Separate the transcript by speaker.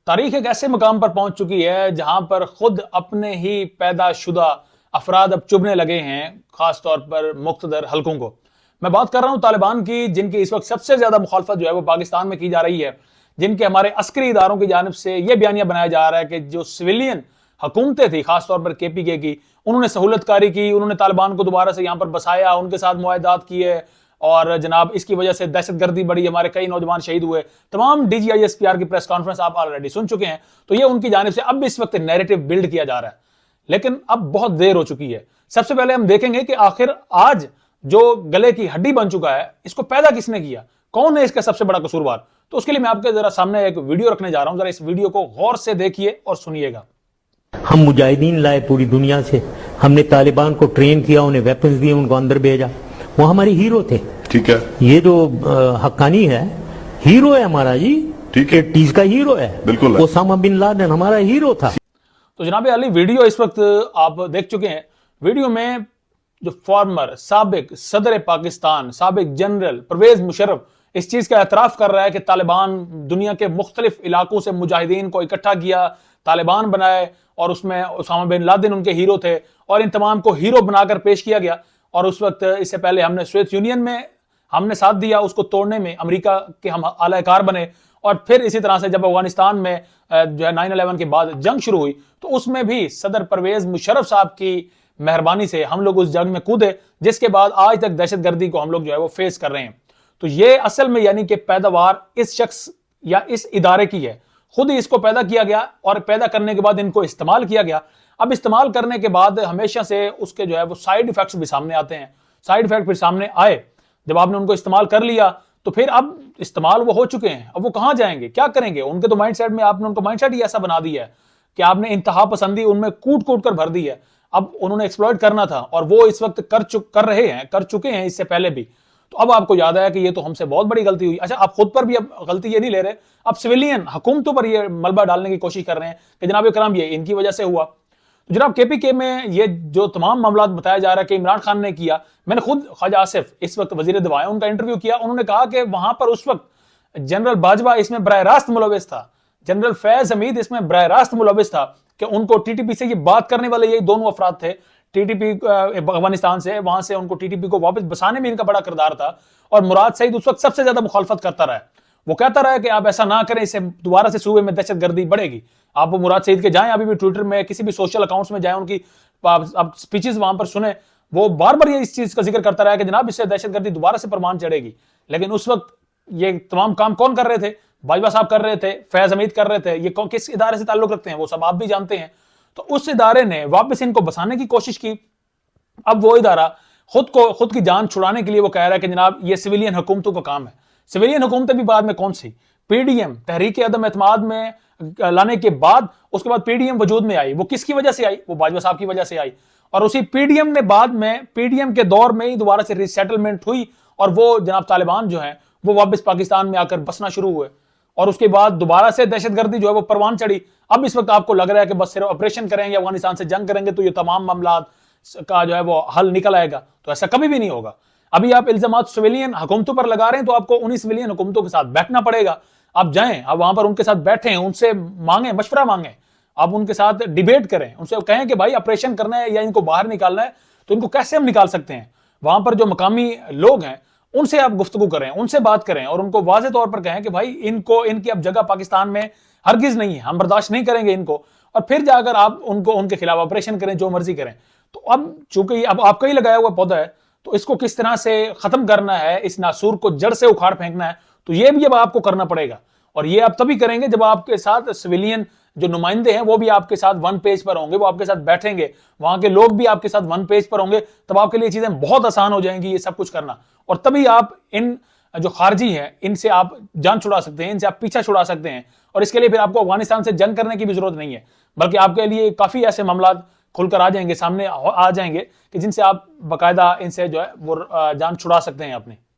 Speaker 1: تاریخ ایک ایسے مقام پر پہنچ چکی ہے جہاں پر خود اپنے ہی پیدا شدہ افراد اب چبھنے لگے ہیں، خاص طور پر مقتدر حلقوں کو۔ میں بات کر رہا ہوں طالبان کی، جن کی اس وقت سب سے زیادہ مخالفت جو ہے وہ پاکستان میں کی جا رہی ہے، جن کے ہمارے عسکری اداروں کی جانب سے یہ بیانیہ بنایا جا رہا ہے کہ جو سویلین حکومتیں تھی، خاص طور پر KPK کی، انہوں نے سہولت کاری کی، انہوں نے طالبان کو دوبارہ سے یہاں پر بسایا، ان کے ساتھ معاہدات کیے، اور جناب اس کی وجہ سے دہشت گردی بڑی، ہمارے کئی نوجوان شہید ہوئے۔ تمام DGISPR کی پریس کانفرنس آپ آلریڈی سن چکے ہیں، تو یہ ان کی جانب سے اب اس وقت نیریٹو بلڈ کیا جا رہا ہے، لیکن اب بہت دیر ہو چکی ہے۔ سب سے پہلے ہم دیکھیں گے کہ آخر آج جو گلے کی ہڈی بن چکا ہے، اس کو پیدا کس نے کیا، کون ہے اس کا سب سے بڑا قصوروار؟ تو اس کے لیے میں آپ کے ذرا سامنے ایک ویڈیو رکھنے جا رہا ہوں، ذرا اس ویڈیو کو غور سے دیکھیے اور سنیے گا۔
Speaker 2: ہم مجاہدین لائے پوری دنیا سے، ہم نے طالبان کو ٹرین کیا، انہیں ویپنز دیے، ان کو اندر بھیجا، وہ ہمارے ہیرو تھے۔
Speaker 3: ٹھیک ہے،
Speaker 2: یہ جو حقانی ہے، ہیرو ہے ہمارا جی،
Speaker 3: ٹھیک ہے،
Speaker 2: ٹیز کا ہیرو ہے،
Speaker 3: بالکل۔
Speaker 2: اسامہ بن لادن ہمارا ہیرو تھا۔
Speaker 1: تو جناب علی، ویڈیو اس وقت آپ دیکھ چکے ہیں۔ ویڈیو میں جو فارمر سابق صدر پاکستان، سابق جنرل پرویز مشرف اس چیز کا اعتراف کر رہا ہے کہ طالبان دنیا کے مختلف علاقوں سے مجاہدین کو اکٹھا کیا، طالبان بنائے، اور اس میں اسامہ بن لادن ان کے ہیرو تھے، اور ان تمام کو ہیرو بنا کر پیش کیا گیا۔ اور اس وقت اس سے پہلے ہم نے سوویت یونین میں ہم نے ساتھ دیا، اس کو توڑنے میں امریکہ کے ہم اعلی کار بنے، اور پھر اسی طرح سے جب افغانستان میں جو ہے 9/11 کے بعد جنگ شروع ہوئی، تو اس میں بھی صدر پرویز مشرف صاحب کی مہربانی سے ہم لوگ اس جنگ میں کودے، جس کے بعد آج تک دہشت گردی کو ہم لوگ جو ہے وہ فیس کر رہے ہیں۔ تو یہ اصل میں یعنی کہ پیداوار اس شخص یا اس ادارے کی ہے، خود ہی اس کو پیدا کیا گیا، اور پیدا کرنے کے بعد ان کو استعمال کیا گیا۔ اب استعمال کرنے کے بعد ہمیشہ سے اس کے جو ہے وہ سائیڈ ایفیکٹس بھی سامنے آتے ہیں۔ سائیڈ ایفیکٹ پھر سامنے آئے جب آپ نے ان کو استعمال کر لیا، تو پھر اب استعمال وہ ہو چکے ہیں، اب وہ کہاں جائیں گے، کیا کریں گے؟ ان کے تو مائنڈ سیٹ میں آپ نے ان کا مائنڈ سیٹ ہی ایسا بنا دیا ہے کہ آپ نے انتہا پسندی ان میں کوٹ کوٹ کر بھر دی ہے۔ اب انہوں نے ایکسپلوئٹ کرنا تھا، اور وہ اس وقت کر چکے ہیں اس سے پہلے بھی۔ تو اب آپ کو یاد آیا کہ یہ تو ہم سے بہت بڑی غلطی ہوئی۔ اچھا، آپ خود پر بھی اب غلطی یہ نہیں لے رہے، اب سویلین حکومتوں پر یہ ملبہ ڈالنے کی کوشش کر رہے ہیں کہ جناب کرام یہ ان کی وجہ سے ہوا۔ تو جناب KPK میں یہ جو تمام معاملات بتایا جا رہا ہے کہ عمران خان نے کیا، میں نے خود خواجہ آصف اس وقت وزیر دفاع ہیں، ان کا انٹرویو کیا، انہوں نے کہا کہ وہاں پر اس وقت جنرل باجوہ اس میں براہ راست ملوث تھا، جنرل فیض حمید اس میں براہ راست ملوث تھا، کہ ان کو TTP سے یہ بات کرنے والے یہی دونوں افراد تھے، TTP افغانستان سے، وہاں سے ان کو TTP کو واپس بسانے میں ان کا بڑا کردار تھا۔ اور مراد سعید اس وقت سب سے زیادہ مخالفت کرتا رہا ہے، وہ کہتا رہا ہے کہ آپ ایسا نہ کریں، اس سے دوبارہ سے صوبے میں دہشت گردی بڑھے گی۔ آپ مراد سعید کے جائیں، ابھی بھی ٹویٹر میں کسی بھی سوشل اکاؤنٹس میں جائیں، ان کی آپ سپیچز وہاں پر سنیں، وہ بار بار یہ اس چیز کا ذکر کرتا رہا ہے کہ جناب اس سے دہشت گردی دوبارہ سے پروان چڑھے گی۔ لیکن اس وقت یہ تمام کام کون کر رہے تھے؟ باجوہ صاحب کر رہے تھے، فیض حمید کر رہے تھے۔ یہ کس ادارے سے تعلق رکھتے ہیں وہ سب آپ بھی جانتے ہیں۔ تو اس ادارے نے واپس ان کو بسانے کی کوشش کی۔ اب وہ ادارہ خود کی جان چھڑانے کے لیے وہ کہہ رہا ہے کہ جناب یہ سویلین حکومتوں کا کام ہے۔ سویلین حکومتیں بھی بعد میں کون سی؟ PDM تحریک عدم اعتماد میں لانے کے بعد، اس کے بعد PDM وجود میں آئی۔ وہ کس کی وجہ سے آئی؟ وہ باجوہ صاحب کی وجہ سے آئی، اور اسی PDM نے بعد میں PDM کے دور میں ہی دوبارہ سے ریسیٹلمنٹ ہوئی، اور وہ جناب طالبان جو ہیں وہ واپس پاکستان میں آ کر بسنا شروع ہوئے، اور اس کے بعد دوبارہ سے دہشت گردی جو ہے وہ پروان چڑھی۔ اب اس وقت آپ کو لگ رہا ہے کہ بس صرف آپریشن کریں گے، افغانستان سے جنگ کریں گے تو یہ تمام معاملات کا جو ہے وہ حل نکل آئے گا، تو ایسا کبھی بھی نہیں ہوگا۔ ابھی آپ الزامات سویلین حکومتوں پر لگا رہے ہیں، تو آپ کو انہی سویلین حکومتوں کے ساتھ بیٹھنا پڑے گا۔ آپ جائیں، آپ وہاں پر ان کے ساتھ بیٹھیں، ان سے مانگیں، مشورہ مانگیں، آپ ان کے ساتھ ڈیبیٹ کریں، ان سے کہیں کہ بھائی آپریشن کرنا ہے یا ان کو باہر نکالنا ہے، تو ان کو کیسے ہم نکال سکتے ہیں؟ وہاں پر جو مقامی لوگ ہیں ان سے آپ گفتگو کریں، ان سے بات کریں، اور ان کو واضح طور پر کہیں کہ بھائی ان کی اب جگہ پاکستان میں ہرگز نہیں ہے، ہم برداشت نہیں کریں گے ان کو، اور پھر جا کر آپ ان کے خلاف آپریشن کریں، جو مرضی کریں۔ تو اب چونکہ اب آپ کا ہی لگایا ہوا پودا ہے، تو اس کو کس طرح سے ختم کرنا ہے، اس ناسور کو جڑ سے اکھاڑ پھینکنا ہے، تو یہ بھی اب آپ کو کرنا پڑے گا۔ اور یہ آپ تبھی کریں گے جب آپ کے ساتھ سویلین جو نمائندے ہیں وہ بھی آپ کے ساتھ ون پیج پر ہوں گے، وہ آپ کے ساتھ بیٹھیں گے، وہاں کے لوگ بھی آپ کے ساتھ ون پیج پر ہوں گے، تب آپ کے لیے چیزیں بہت آسان ہو جائیں گی یہ سب کچھ کرنا، اور تبھی آپ ان جو خارجی ہیں ان سے آپ جان چھڑا سکتے ہیں، ان سے آپ پیچھا چھڑا سکتے ہیں، اور اس کے لیے پھر آپ کو افغانستان سے جنگ کرنے کی بھی ضرورت نہیں ہے، بلکہ آپ کے لیے کافی ایسے معاملات کھل کر آ جائیں گے، سامنے آ جائیں گے کہ جن سے آپ باقاعدہ ان سے جو ہے وہ جان چھڑا سکتے ہیں اپنی۔